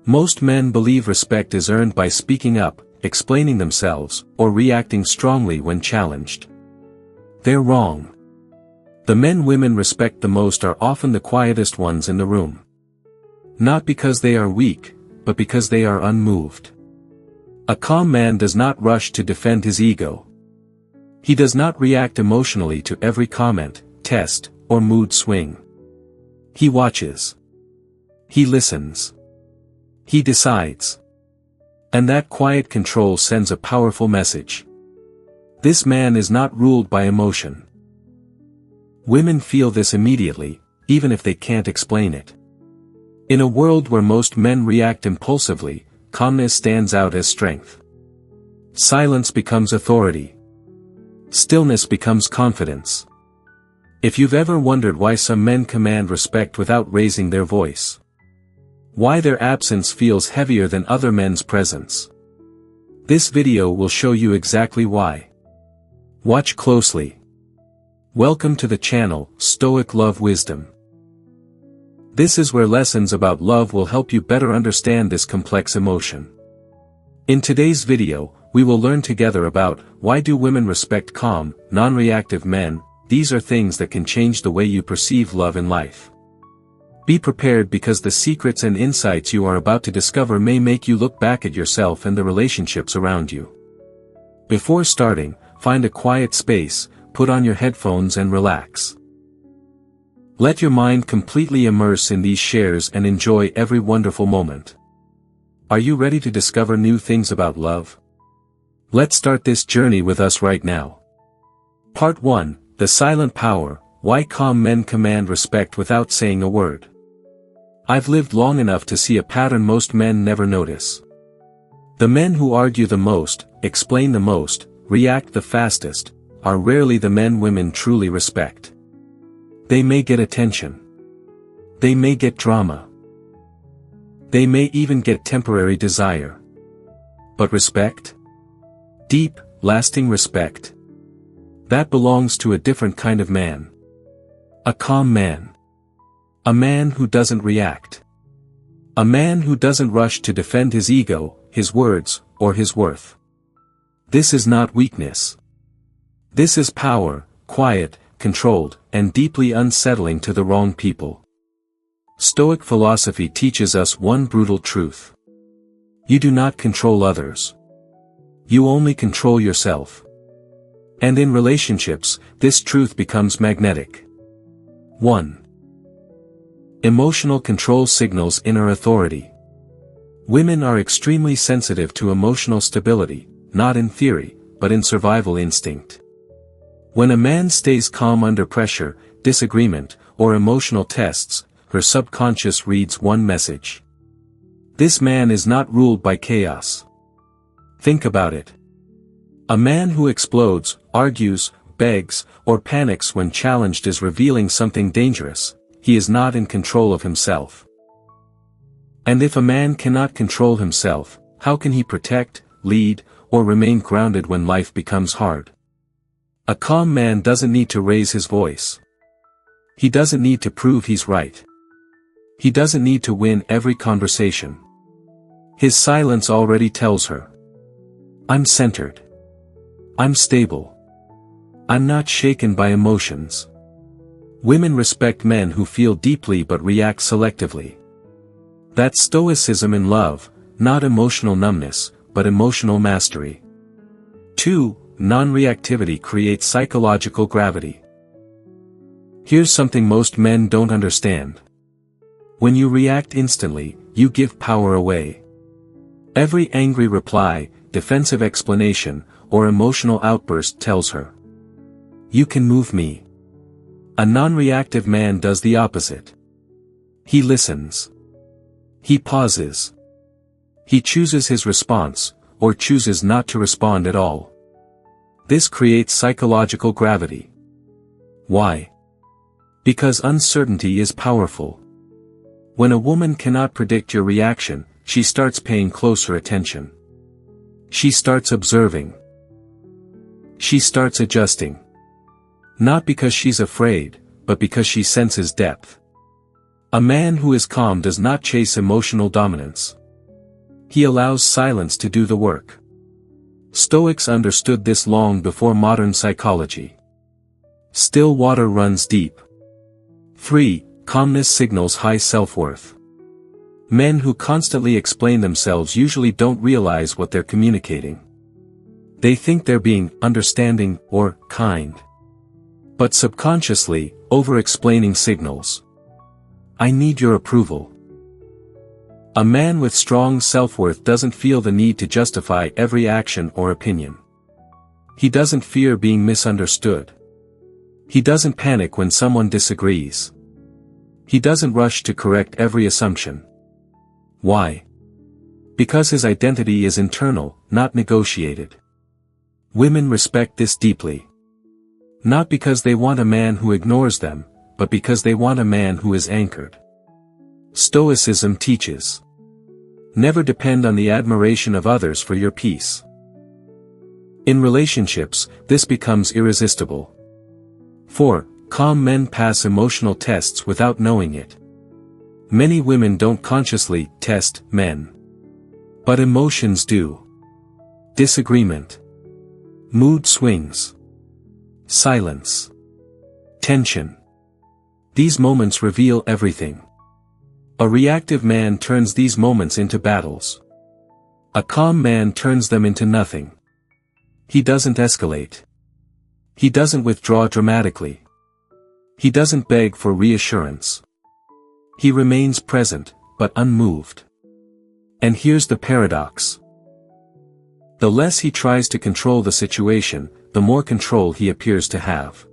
Most men believe respect is earned by speaking up, explaining themselves, or reacting strongly when challenged. They're wrong. The men women respect the most are often the quietest ones in the room. Not because they are weak, but because they are unmoved. A calm man does not rush to defend his ego. He does not react emotionally to every comment, test, or mood swing. He watches. He listens. He decides. And that quiet control sends a powerful message. This man is not ruled by emotion. Women feel this immediately, even if they can't explain it. In a world where most men react impulsively, calmness stands out as strength. Silence becomes authority. Stillness becomes confidence. If you've ever wondered why some men command respect without raising their voice, why their absence feels heavier than other men's presence, this video will show you exactly why. Watch closely. Welcome to the channel, Stoic Love Wisdom. This is where lessons about love will help you better understand this complex emotion. In today's video, we will learn together about why do women respect calm, non-reactive men. These are things that can change the way you perceive love in life. Be prepared because the secrets and insights you are about to discover may make you look back at yourself and the relationships around you. Before starting, find a quiet space, put on your headphones and relax. Let your mind completely immerse in these shares and enjoy every wonderful moment. Are you ready to discover new things about love? Let's start this journey with us right now. Part 1, The Silent Power, Why Calm Men Command Respect Without Saying a Word. I've lived long enough to see a pattern most men never notice. The men who argue the most, explain the most, react the fastest, are rarely the men women truly respect. They may get attention. They may get drama. They may even get temporary desire. But respect? Deep, lasting respect. That belongs to a different kind of man. A calm man. A man who doesn't react. A man who doesn't rush to defend his ego, his words, or his worth. This is not weakness. This is power, quiet, controlled, and deeply unsettling to the wrong people. Stoic philosophy teaches us one brutal truth. You do not control others. You only control yourself. And in relationships, this truth becomes magnetic. 1. Emotional control signals inner authority. Women are extremely sensitive to emotional stability, not in theory, but in survival instinct. When a man stays calm under pressure, disagreement, or emotional tests, her subconscious reads one message. This man is not ruled by chaos. Think about it. A man who explodes, argues, begs, or panics when challenged is revealing something dangerous. He is not in control of himself. And if a man cannot control himself, how can he protect, lead, or remain grounded when life becomes hard? A calm man doesn't need to raise his voice. He doesn't need to prove he's right. He doesn't need to win every conversation. His silence already tells her. I'm centered. I'm stable. I'm not shaken by emotions. Women respect men who feel deeply but react selectively. That's stoicism in love, not emotional numbness, but emotional mastery. 2. Non-reactivity creates psychological gravity. Here's something most men don't understand. When you react instantly, you give power away. Every angry reply, defensive explanation, or emotional outburst tells her, you can move me. A non-reactive man does the opposite. He listens. He pauses. He chooses his response, or chooses not to respond at all. This creates psychological gravity. Why? Because uncertainty is powerful. When a woman cannot predict your reaction, she starts paying closer attention. She starts observing. She starts adjusting. Not because she's afraid, but because she senses depth. A man who is calm does not chase emotional dominance. He allows silence to do the work. Stoics understood this long before modern psychology. Still water runs deep. 3. Calmness signals high self-worth. Men who constantly explain themselves usually don't realize what they're communicating. They think they're being understanding or kind. But subconsciously, over-explaining signals. I need your approval. A man with strong self-worth doesn't feel the need to justify every action or opinion. He doesn't fear being misunderstood. He doesn't panic when someone disagrees. He doesn't rush to correct every assumption. Why? Because his identity is internal, not negotiated. Women respect this deeply. Not because they want a man who ignores them, but because they want a man who is anchored. Stoicism teaches: never depend on the admiration of others for your peace. In relationships, this becomes irresistible. 4. Calm men pass emotional tests without knowing it. Many women don't consciously test men. But emotions do. Disagreement. Mood swings. Silence. Tension. These moments reveal everything. A reactive man turns these moments into battles. A calm man turns them into nothing. He doesn't escalate. He doesn't withdraw dramatically. He doesn't beg for reassurance. He remains present, but unmoved. And here's the paradox. The less he tries to control the situation, the more control he appears to have.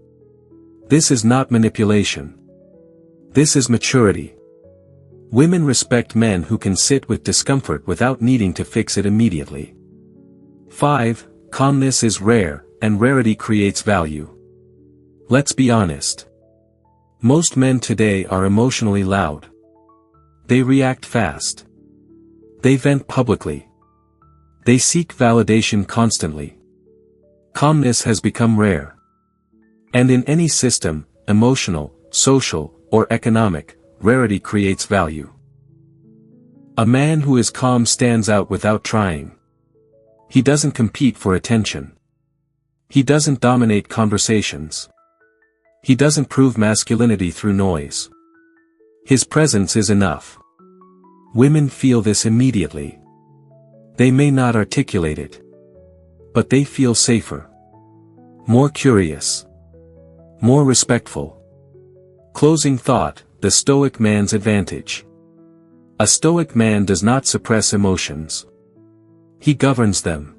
This is not manipulation. This is maturity. Women respect men who can sit with discomfort without needing to fix it immediately. 5. Calmness is rare, and rarity creates value. Let's be honest. Most men today are emotionally loud. They react fast. They vent publicly. They seek validation constantly. Calmness has become rare. And in any system, emotional, social, or economic, rarity creates value. A man who is calm stands out without trying. He doesn't compete for attention. He doesn't dominate conversations. He doesn't prove masculinity through noise. His presence is enough. Women feel this immediately. They may not articulate it. But they feel safer. More curious. More respectful. Closing thought: the Stoic man's advantage. A Stoic man does not suppress emotions. He governs them.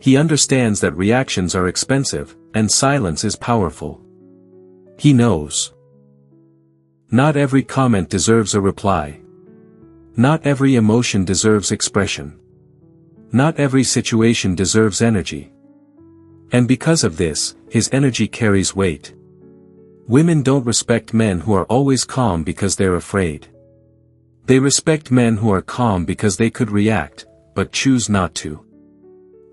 He understands that reactions are expensive, and silence is powerful. He knows. Not every comment deserves a reply. Not every emotion deserves expression. Not every situation deserves energy. And because of this, his energy carries weight. Women don't respect men who are always calm because they're afraid. They respect men who are calm because they could react, but choose not to.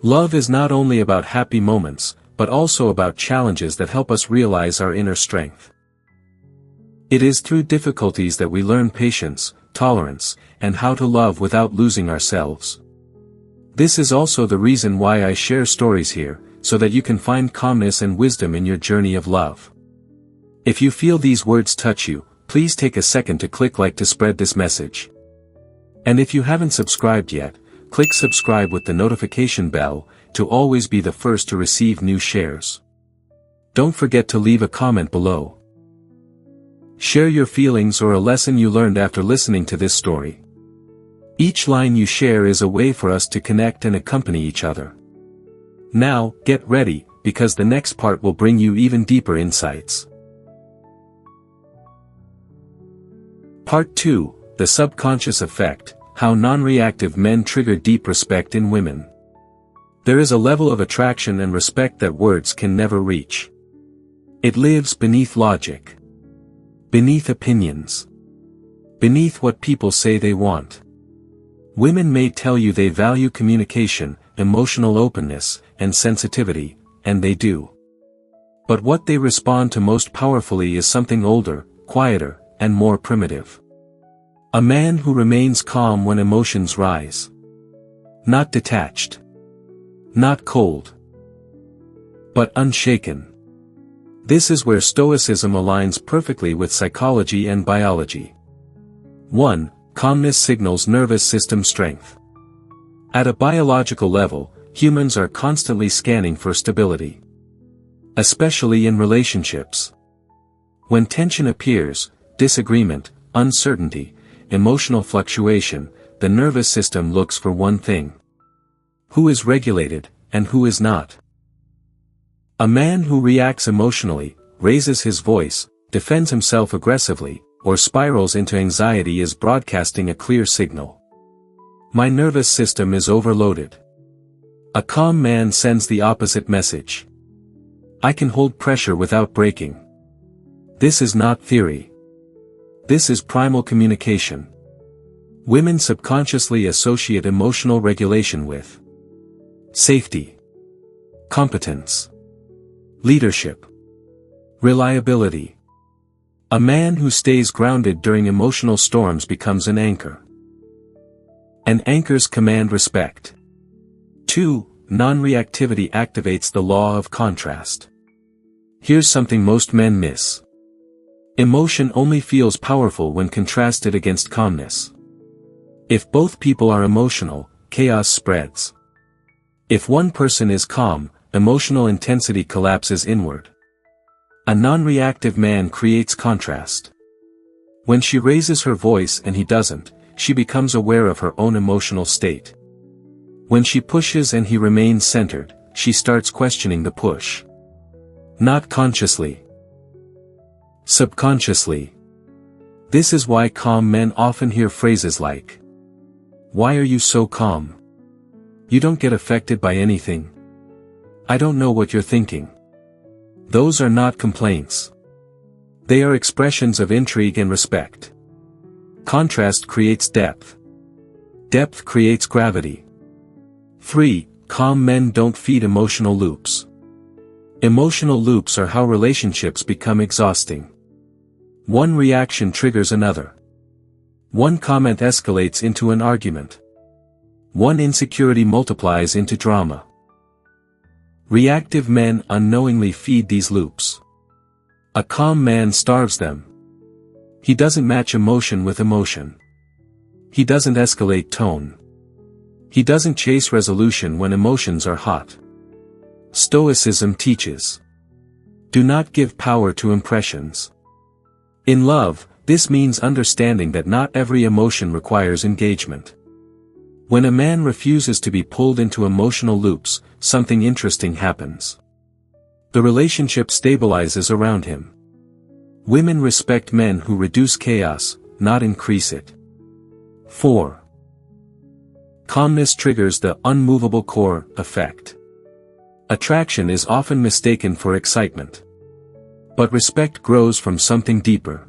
Love is not only about happy moments, but also about challenges that help us realize our inner strength. It is through difficulties that we learn patience, tolerance, and how to love without losing ourselves. This is also the reason why I share stories here, so that you can find calmness and wisdom in your journey of love. If you feel these words touch you, please take a second to click like to spread this message. And if you haven't subscribed yet, click subscribe with the notification bell, to always be the first to receive new shares. Don't forget to leave a comment below. Share your feelings or a lesson you learned after listening to this story. Each line you share is a way for us to connect and accompany each other. Now, get ready, because the next part will bring you even deeper insights. Part 2, The Subconscious Effect, How Non-Reactive Men Trigger Deep Respect in Women. There is a level of attraction and respect that words can never reach. It lives beneath logic. Beneath opinions. Beneath what people say they want. Women may tell you they value communication, emotional openness, and sensitivity, and they do. But what they respond to most powerfully is something older, quieter, and more primitive. A man who remains calm when emotions rise. Not detached. Not cold. But unshaken. This is where Stoicism aligns perfectly with psychology and biology. 1. Calmness signals nervous system strength. At a biological level, humans are constantly scanning for stability. Especially in relationships. When tension appears, disagreement, uncertainty, emotional fluctuation, the nervous system looks for one thing. Who is regulated, and who is not? A man who reacts emotionally, raises his voice, defends himself aggressively, or spirals into anxiety is broadcasting a clear signal. My nervous system is overloaded. A calm man sends the opposite message. I can hold pressure without breaking. This is not theory. This is primal communication. Women subconsciously associate emotional regulation with safety, competence, leadership, reliability. A man who stays grounded during emotional storms becomes an anchor. And anchors command respect. 2. Non-reactivity activates the law of contrast. Here's something most men miss. Emotion only feels powerful when contrasted against calmness. If both people are emotional, chaos spreads. If one person is calm, emotional intensity collapses inward. A non-reactive man creates contrast. When she raises her voice and he doesn't, she becomes aware of her own emotional state. When she pushes and he remains centered, she starts questioning the push. Not consciously. Subconsciously. This is why calm men often hear phrases like, "Why are you so calm? You don't get affected by anything. I don't know what you're thinking." Those are not complaints. They are expressions of intrigue and respect. Contrast creates depth. Depth creates gravity. 3. Calm men don't feed emotional loops. Emotional loops are how relationships become exhausting. One reaction triggers another. One comment escalates into an argument. One insecurity multiplies into drama. Reactive men unknowingly feed these loops. A calm man starves them. He doesn't match emotion with emotion. He doesn't escalate tone. He doesn't chase resolution when emotions are hot. Stoicism teaches. Do not give power to impressions. In love, this means understanding that not every emotion requires engagement. When a man refuses to be pulled into emotional loops, something interesting happens. The relationship stabilizes around him. Women respect men who reduce chaos, not increase it. 4. Calmness triggers the unmovable core effect. Attraction is often mistaken for excitement. But respect grows from something deeper.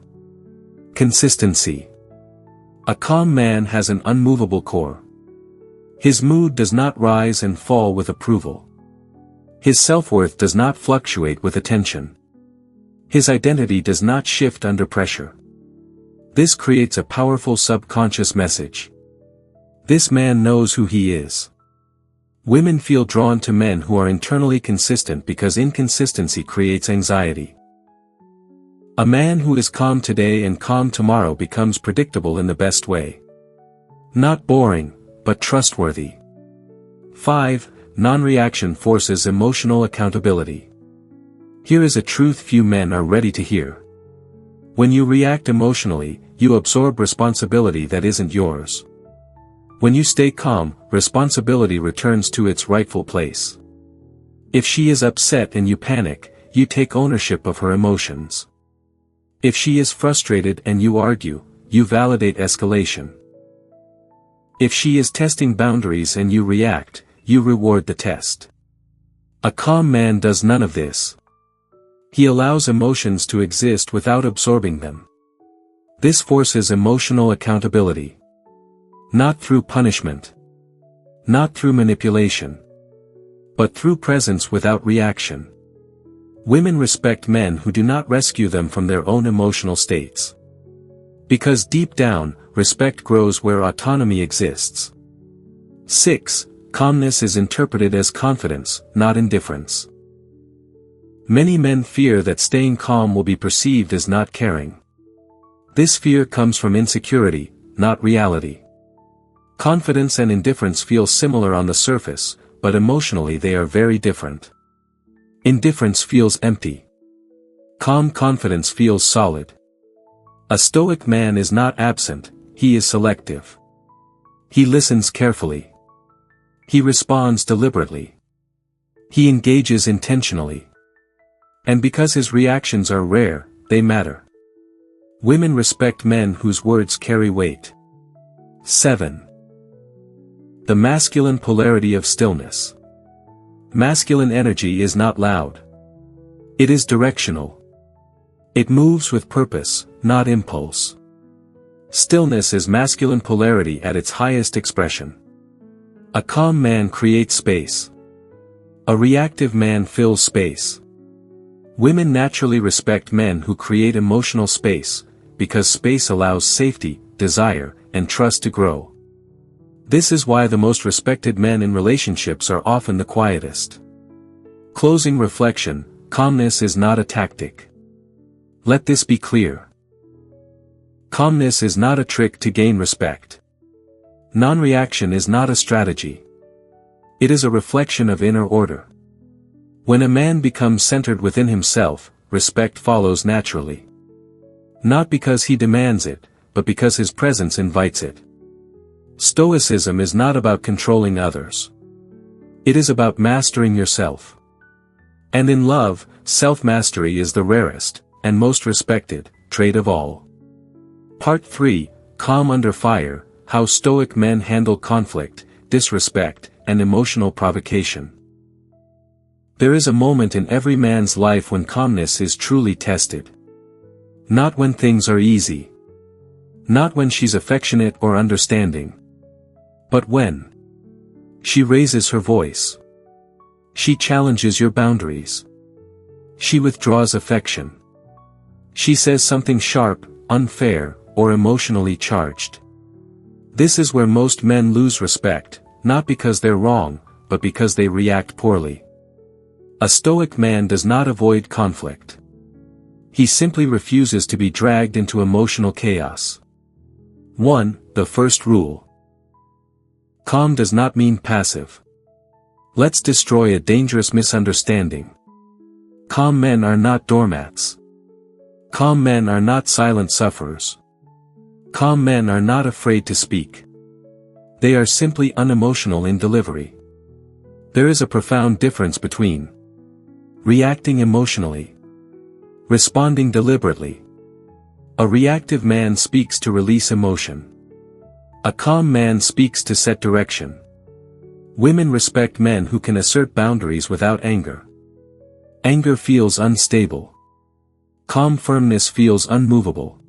Consistency. A calm man has an unmovable core. His mood does not rise and fall with approval. His self-worth does not fluctuate with attention. His identity does not shift under pressure. This creates a powerful subconscious message. This man knows who he is. Women feel drawn to men who are internally consistent because inconsistency creates anxiety. A man who is calm today and calm tomorrow becomes predictable in the best way. Not boring, but trustworthy. 5. Non-reaction forces emotional accountability. Here is a truth few men are ready to hear. When you react emotionally, you absorb responsibility that isn't yours. When you stay calm, responsibility returns to its rightful place. If she is upset and you panic, you take ownership of her emotions. If she is frustrated and you argue, you validate escalation. If she is testing boundaries and you react, you reward the test. A calm man does none of this. He allows emotions to exist without absorbing them. This forces emotional accountability. Not through punishment. Not through manipulation. But through presence without reaction. Women respect men who do not rescue them from their own emotional states. Because deep down, respect grows where autonomy exists. 6. Calmness is interpreted as confidence, not indifference. Many men fear that staying calm will be perceived as not caring. This fear comes from insecurity, not reality. Confidence and indifference feel similar on the surface, but emotionally they are very different. Indifference feels empty. Calm confidence feels solid. A Stoic man is not absent, he is selective. He listens carefully. He responds deliberately. He engages intentionally. And because his reactions are rare, they matter. Women respect men whose words carry weight. 7. The masculine polarity of stillness. Masculine energy is not loud. It is directional. It moves with purpose, not impulse. Stillness is masculine polarity at its highest expression. A calm man creates space. A reactive man fills space. Women naturally respect men who create emotional space, because space allows safety, desire, and trust to grow. This is why the most respected men in relationships are often the quietest. Closing reflection: calmness is not a tactic. Let this be clear. Calmness is not a trick to gain respect. Non-reaction is not a strategy. It is a reflection of inner order. When a man becomes centered within himself, respect follows naturally. Not because he demands it, but because his presence invites it. Stoicism is not about controlling others. It is about mastering yourself. And in love, self-mastery is the rarest, and most respected, trait of all. Part 3, Calm Under Fire: How Stoic Men Handle Conflict, Disrespect, and Emotional Provocation. There is a moment in every man's life when calmness is truly tested. Not when things are easy. Not when she's affectionate or understanding. But when she raises her voice. She challenges your boundaries. She withdraws affection. She says something sharp, unfair, or emotionally charged. This is where most men lose respect, not because they're wrong, but because they react poorly. A Stoic man does not avoid conflict. He simply refuses to be dragged into emotional chaos. 1. The first rule. Calm does not mean passive. Let's destroy a dangerous misunderstanding. Calm men are not doormats. Calm men are not silent sufferers. Calm men are not afraid to speak. They are simply unemotional in delivery. There is a profound difference between reacting emotionally, responding deliberately. A reactive man speaks to release emotion. A calm man speaks to set direction. Women respect men who can assert boundaries without anger. Anger feels unstable. Calm firmness feels unmovable.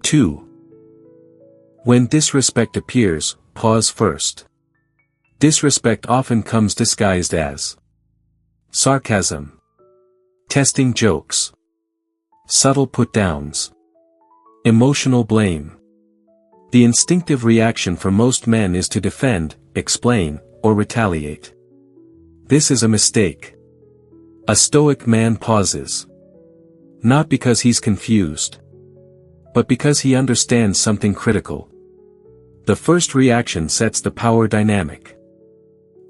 2. When disrespect appears, pause first. Disrespect often comes disguised as sarcasm, testing jokes, subtle put-downs, emotional blame. The instinctive reaction for most men is to defend, explain, or retaliate. This is a mistake. A Stoic man pauses. Not because he's confused, but because he understands something critical. The first reaction sets the power dynamic.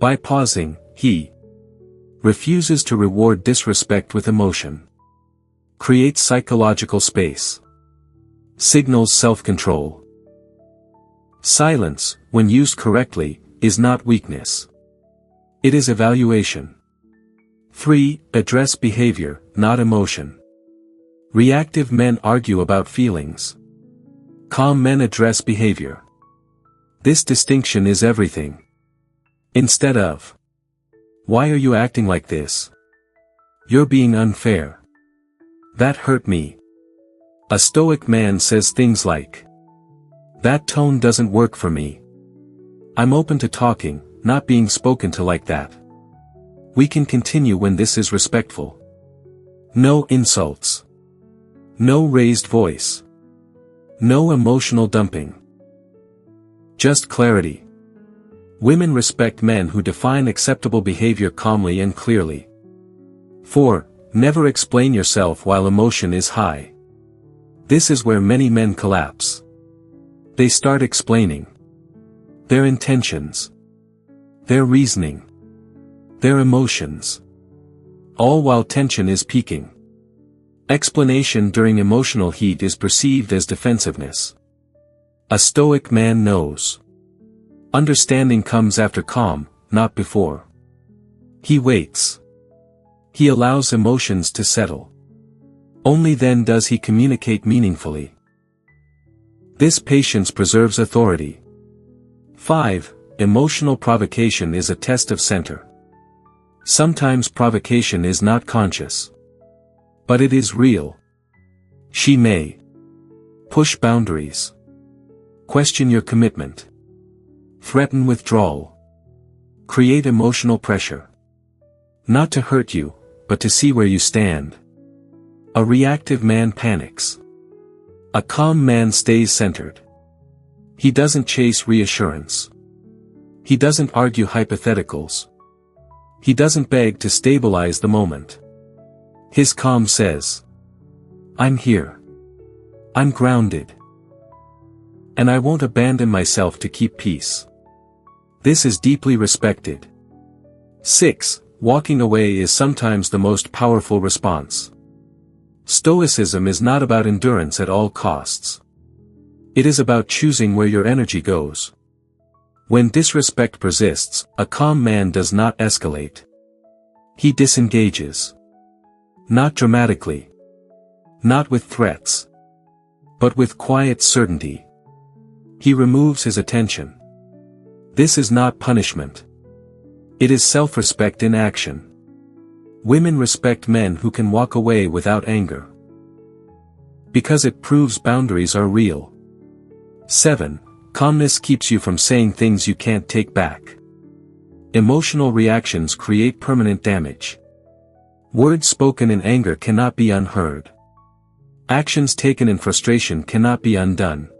By pausing, he refuses to reward disrespect with emotion. Creates psychological space. Signals self-control. Silence, when used correctly, is not weakness. It is evaluation. 3. Address behavior, not emotion. Reactive men argue about feelings. Calm men address behavior. This distinction is everything. Instead of, "Why are you acting like this? You're being unfair. That hurt me." A Stoic man says things like, "That tone doesn't work for me. I'm open to talking, not being spoken to like that. We can continue when this is respectful. No insults. No raised voice. No emotional dumping. Just clarity." Women respect men who define acceptable behavior calmly and clearly. 4. Never explain yourself while emotion is high. This is where many men collapse. They start explaining their intentions, their reasoning, their emotions, all while tension is peaking. Explanation during emotional heat is perceived as defensiveness. A Stoic man knows. Understanding comes after calm, not before. He waits. He allows emotions to settle. Only then does he communicate meaningfully. This patience preserves authority. 5. Emotional provocation is a test of center. Sometimes provocation is not conscious. But it is real. She may push boundaries, question your commitment, threaten withdrawal, create emotional pressure. Not to hurt you, but to see where you stand. A reactive man panics. A calm man stays centered. He doesn't chase reassurance. He doesn't argue hypotheticals. He doesn't beg to stabilize the moment. His calm says, I'm here. I'm grounded. And I won't abandon myself to keep peace. This is deeply respected. 6. Walking away is sometimes the most powerful response. Stoicism is not about endurance at all costs. It is about choosing where your energy goes. When disrespect persists, a calm man does not escalate. He disengages. Not dramatically. Not with threats. But with quiet certainty. He removes his attention. This is not punishment. It is self-respect in action. Women respect men who can walk away without anger. Because it proves boundaries are real. 7. Calmness keeps you from saying things you can't take back. Emotional reactions create permanent damage. Words spoken in anger cannot be unheard. Actions taken in frustration cannot be undone.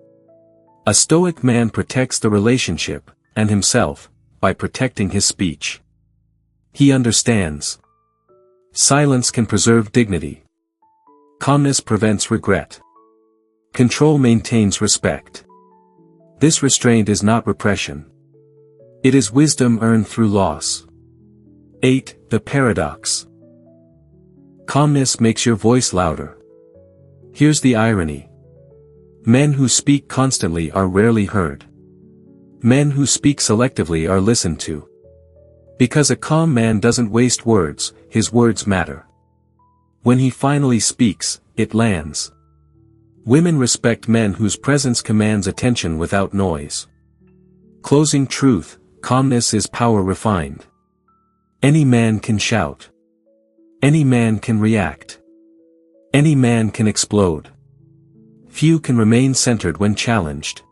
A Stoic man protects the relationship, and himself, by protecting his speech. He understands. Silence can preserve dignity. Calmness prevents regret. Control maintains respect. This restraint is not repression. It is wisdom earned through loss. 8. The paradox. Calmness makes your voice louder. Here's the irony. Men who speak constantly are rarely heard. Men who speak selectively are listened to. Because a calm man doesn't waste words, his words matter. When he finally speaks, it lands. Women respect men whose presence commands attention without noise. Closing truth, calmness is power refined. Any man can shout. Any man can react. Any man can explode. Few can remain centered when challenged.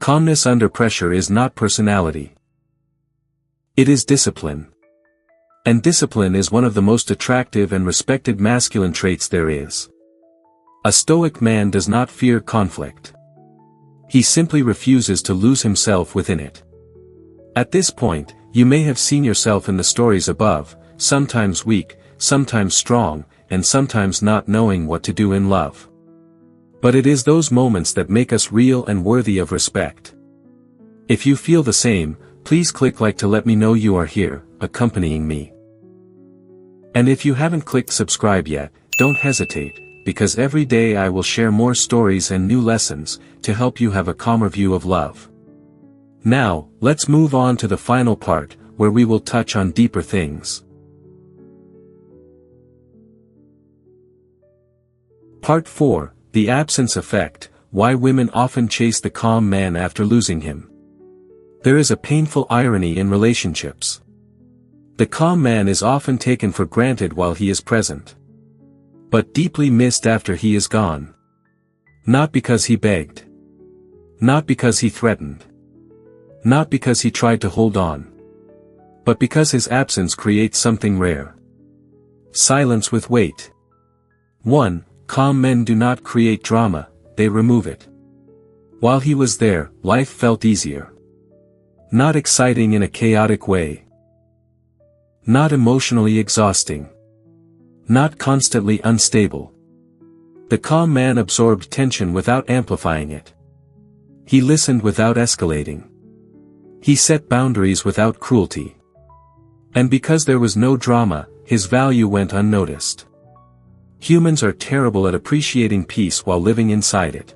Calmness under pressure is not personality. It is discipline. And discipline is one of the most attractive and respected masculine traits there is. A Stoic man does not fear conflict. He simply refuses to lose himself within it. At this point, you may have seen yourself in the stories above, sometimes weak, sometimes strong, and sometimes not knowing what to do in love. But it is those moments that make us real and worthy of respect. If you feel the same, please click like to let me know you are here, accompanying me. And if you haven't clicked subscribe yet, don't hesitate, because every day I will share more stories and new lessons, to help you have a calmer view of love. Now, let's move on to the final part, where we will touch on deeper things. Part 4, The Absence Effect, Why Women Often Chase the Calm Man After Losing Him. There is a painful irony in relationships. The calm man is often taken for granted while he is present. But deeply missed after he is gone. Not because he begged. Not because he threatened. Not because he tried to hold on. But because his absence creates something rare. Silence with weight. 1. Calm men do not create drama, they remove it. While he was there, life felt easier. Not exciting in a chaotic way. Not emotionally exhausting. Not constantly unstable. The calm man absorbed tension without amplifying it. He listened without escalating. He set boundaries without cruelty. And because there was no drama, his value went unnoticed. Humans are terrible at appreciating peace while living inside it.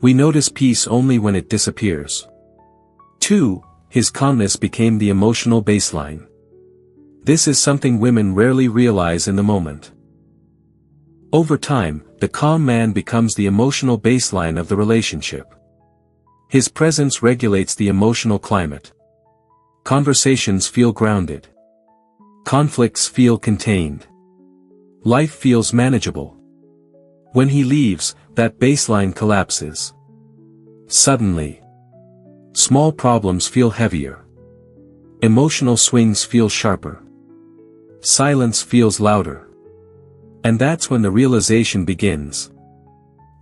We notice peace only when it disappears. 2. His calmness became the emotional baseline. This is something women rarely realize in the moment. Over time, the calm man becomes the emotional baseline of the relationship. His presence regulates the emotional climate. Conversations feel grounded. Conflicts feel contained. Life feels manageable. When he leaves, that baseline collapses. Suddenly, small problems feel heavier. Emotional swings feel sharper. Silence feels louder. And that's when the realization begins.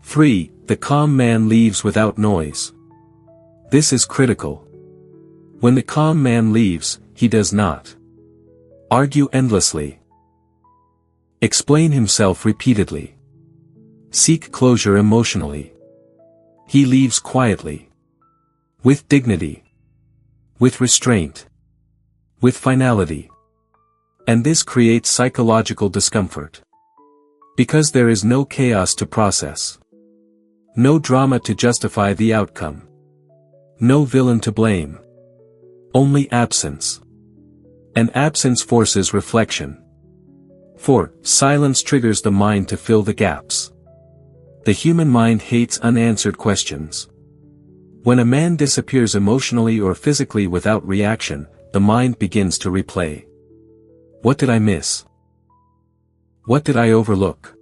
3. The calm man leaves without noise. This is critical. When the calm man leaves, he does not argue endlessly. Explain himself repeatedly. Seek closure emotionally. He leaves quietly. With dignity. With restraint. With finality. And this creates psychological discomfort. Because there is no chaos to process. No drama to justify the outcome. No villain to blame. Only absence. And absence forces reflection. 4. Silence triggers the mind to fill the gaps. The human mind hates unanswered questions. When a man disappears emotionally or physically without reaction, the mind begins to replay. What did I miss? What did I overlook?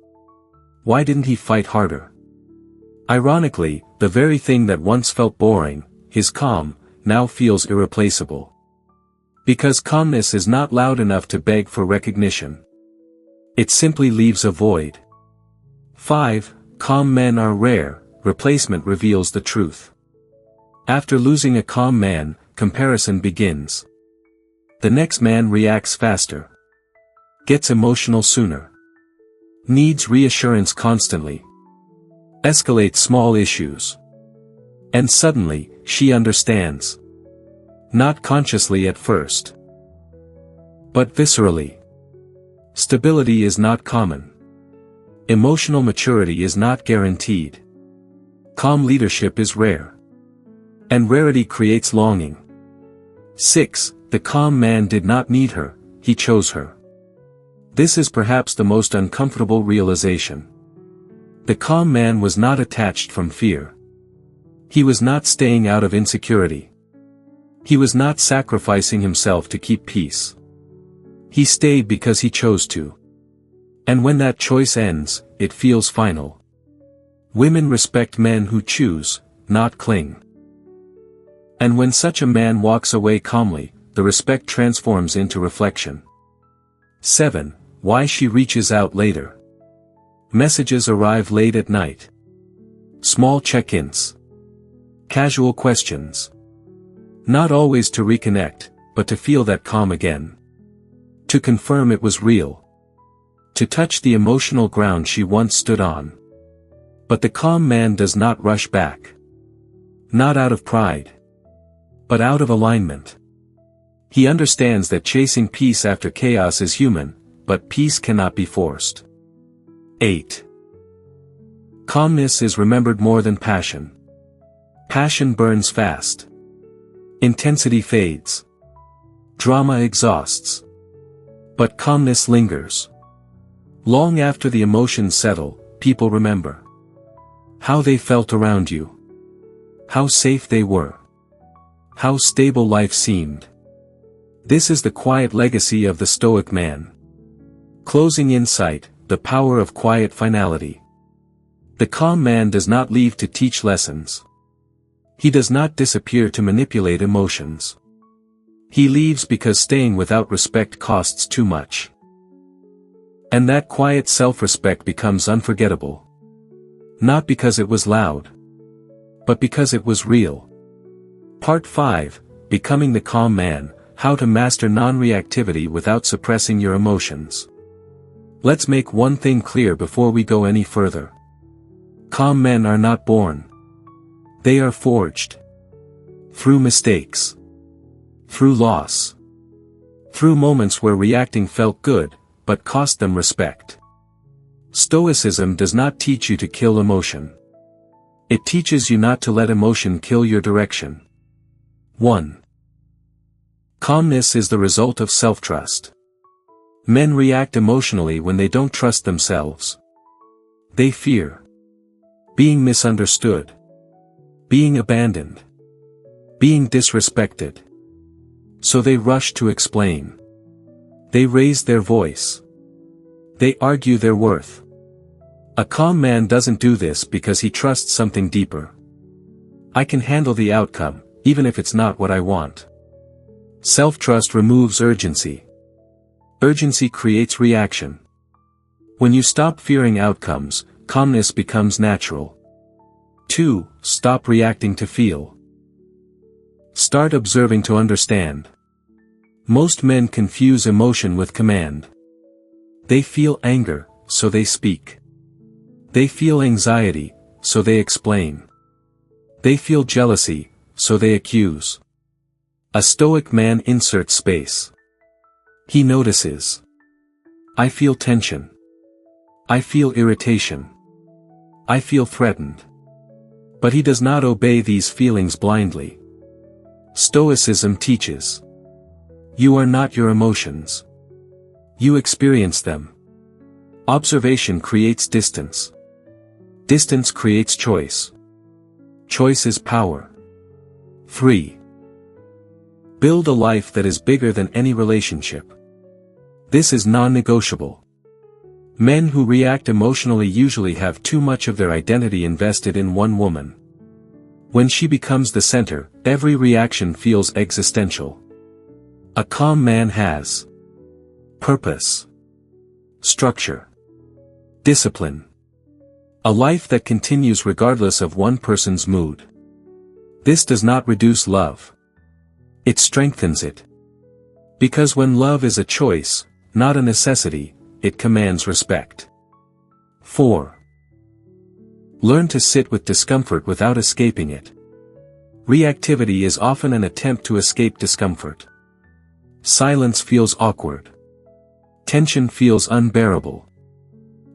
Why didn't he fight harder? Ironically, the very thing that once felt boring, his calm, now feels irreplaceable. Because calmness is not loud enough to beg for recognition. It simply leaves a void. 5. Calm men are rare, replacement reveals the truth. After losing a calm man, comparison begins. The next man reacts faster. Gets emotional sooner. Needs reassurance constantly. Escalates small issues. And suddenly, she understands. Not consciously at first. But viscerally. Stability is not common. Emotional maturity is not guaranteed. Calm leadership is rare. And rarity creates longing. 6. The calm man did not need her, he chose her. This is perhaps the most uncomfortable realization. The calm man was not attached from fear. He was not staying out of insecurity. He was not sacrificing himself to keep peace. He stayed because he chose to. And when that choice ends, it feels final. Women respect men who choose, not cling. And when such a man walks away calmly, the respect transforms into reflection. 7. Why she reaches out later. Messages arrive late at night. Small check-ins. Casual questions. Not always to reconnect, but to feel that calm again. To confirm it was real. To touch the emotional ground she once stood on. But the calm man does not rush back. Not out of pride. But out of alignment. He understands that chasing peace after chaos is human, but peace cannot be forced. 8. Calmness is remembered more than passion. Passion burns fast. Intensity fades. Drama exhausts. But calmness lingers. Long after the emotions settle, people remember. How they felt around you. How safe they were. How stable life seemed. This is the quiet legacy of the Stoic man. Closing insight, the power of quiet finality. The calm man does not leave to teach lessons. He does not disappear to manipulate emotions. He leaves because staying without respect costs too much. And that quiet self-respect becomes unforgettable. Not because it was loud. But because it was real. Part 5. Becoming the Calm Man, How to Master Non-Reactivity Without Suppressing Your Emotions. Let's make one thing clear before we go any further. Calm men are not born. They are forged. Through mistakes. Through loss. Through moments where reacting felt good, but cost them respect. Stoicism does not teach you to kill emotion. It teaches you not to let emotion kill your direction. 1. Calmness is the result of self-trust. Men react emotionally when they don't trust themselves. They fear being misunderstood, being abandoned, being disrespected. So they rush to explain. They raise their voice. They argue their worth. A calm man doesn't do this because he trusts something deeper. I can handle the outcome, even if it's not what I want. Self-trust removes urgency. Urgency creates reaction. When you stop fearing outcomes, calmness becomes natural. 2. Stop reacting to feel. Start observing to understand. Most men confuse emotion with command. They feel anger, so they speak. They feel anxiety, so they explain. They feel jealousy, so they accuse. A Stoic man inserts space. He notices. I feel tension. I feel irritation. I feel threatened. But he does not obey these feelings blindly. Stoicism teaches. You are not your emotions. You experience them. Observation creates distance. Distance creates choice. Choice is power. 3. Build a life that is bigger than any relationship. This is non-negotiable. Men who react emotionally usually have too much of their identity invested in one woman. When she becomes the center, every reaction feels existential. A calm man has purpose, structure, discipline. A life that continues regardless of one person's mood. This does not reduce love. It strengthens it. Because when love is a choice, not a necessity, it commands respect. 4. Learn to sit with discomfort without escaping it. Reactivity is often an attempt to escape discomfort. Silence feels awkward. Tension feels unbearable.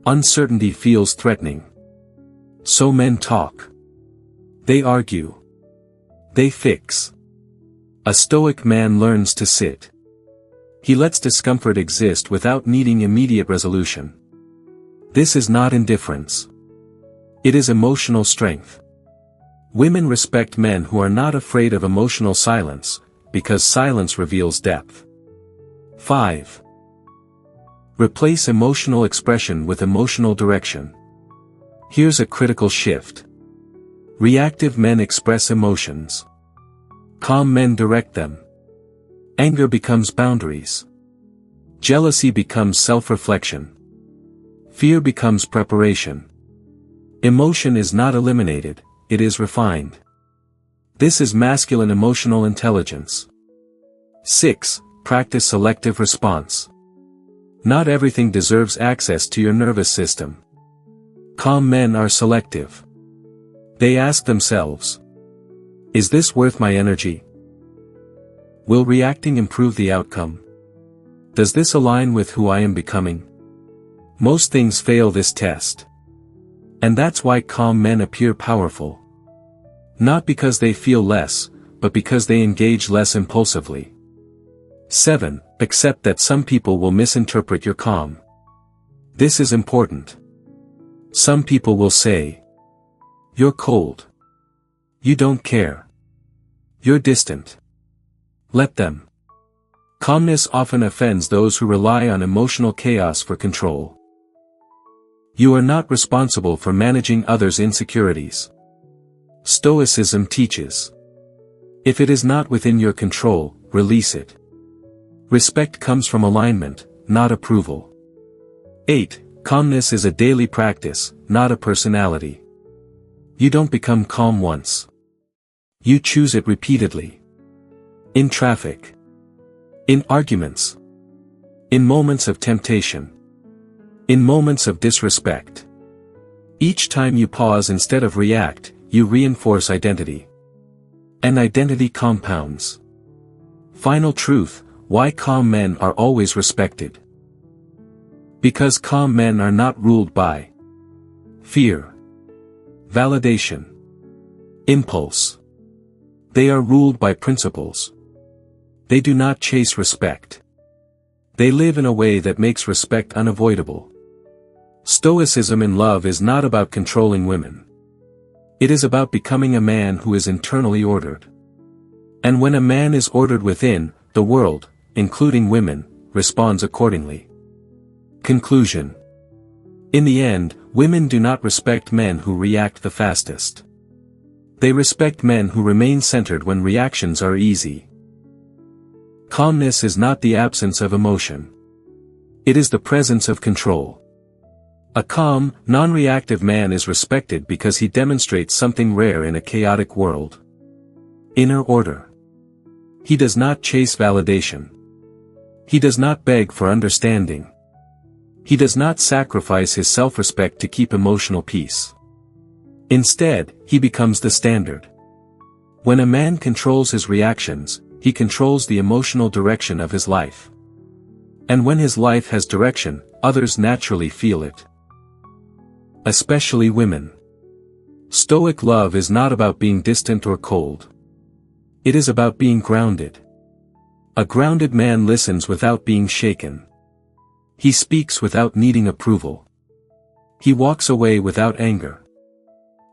Uncertainty feels threatening. So men talk. They argue. They fix. A Stoic man learns to sit. He lets discomfort exist without needing immediate resolution. This is not indifference. It is emotional strength. Women respect men who are not afraid of emotional silence, because silence reveals depth. 5. Replace emotional expression with emotional direction. Here's a critical shift. Reactive men express emotions. Calm men direct them. Anger becomes boundaries. Jealousy becomes self-reflection. Fear becomes preparation. Emotion is not eliminated, it is refined. This is masculine emotional intelligence. 6. Practice selective response. Not everything deserves access to your nervous system. Calm men are selective. They ask themselves, is this worth my energy? Will reacting improve the outcome? Does this align with who I am becoming? Most things fail this test. And that's why calm men appear powerful. Not because they feel less, but because they engage less impulsively. 7. Accept that some people will misinterpret your calm. This is important. Some people will say, you're cold. You don't care. You're distant. Let them. Calmness often offends those who rely on emotional chaos for control. You are not responsible for managing others' insecurities. Stoicism teaches. If it is not within your control, release it. Respect comes from alignment, not approval. 8. Calmness is a daily practice, not a personality. You don't become calm once. You choose it repeatedly. In traffic. In arguments. In moments of temptation. In moments of disrespect. Each time you pause instead of react, you reinforce identity. And identity compounds. Final truth: why calm men are always respected. Because calm men are not ruled by fear, validation, impulse. They are ruled by principles. They do not chase respect. They live in a way that makes respect unavoidable. Stoicism in love is not about controlling women. It is about becoming a man who is internally ordered. And when a man is ordered within, the world, including women, responds accordingly. Conclusion. In the end, women do not respect men who react the fastest. They respect men who remain centered when reactions are easy. Calmness is not the absence of emotion. It is the presence of control. A calm, non-reactive man is respected because he demonstrates something rare in a chaotic world. Inner order. He does not chase validation. He does not beg for understanding. He does not sacrifice his self-respect to keep emotional peace. Instead, he becomes the standard. When a man controls his reactions, he controls the emotional direction of his life. And when his life has direction, others naturally feel it. Especially women. Stoic love is not about being distant or cold. It is about being grounded. A grounded man listens without being shaken. He speaks without needing approval. He walks away without anger.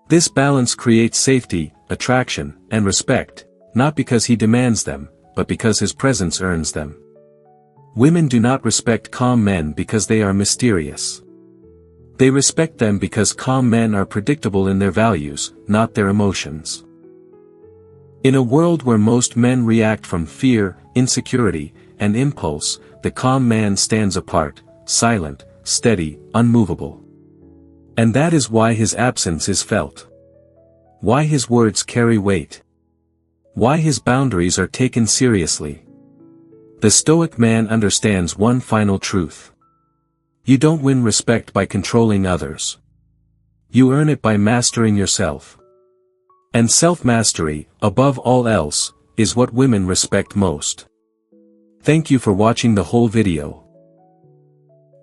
This balance creates safety, attraction, and respect, not because he demands them, but because his presence earns them. Women do not respect calm men because they are mysterious. They respect them because calm men are predictable in their values, not their emotions. In a world where most men react from fear, insecurity, and impulse, the calm man stands apart, silent, steady, unmovable. And that is why his absence is felt. Why his words carry weight. Why his boundaries are taken seriously. The Stoic man understands one final truth. You don't win respect by controlling others. You earn it by mastering yourself. And self-mastery, above all else, is what women respect most. Thank you for watching the whole video.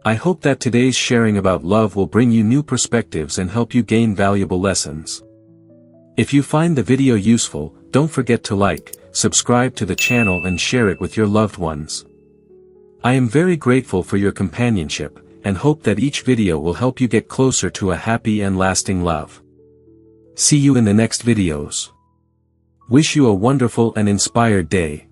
I hope that today's sharing about love will bring you new perspectives and help you gain valuable lessons. If you find the video useful, don't forget to like, subscribe to the channel and share it with your loved ones. I am very grateful for your companionship, and hope that each video will help you get closer to a happy and lasting love. See you in the next videos. Wish you a wonderful and inspired day.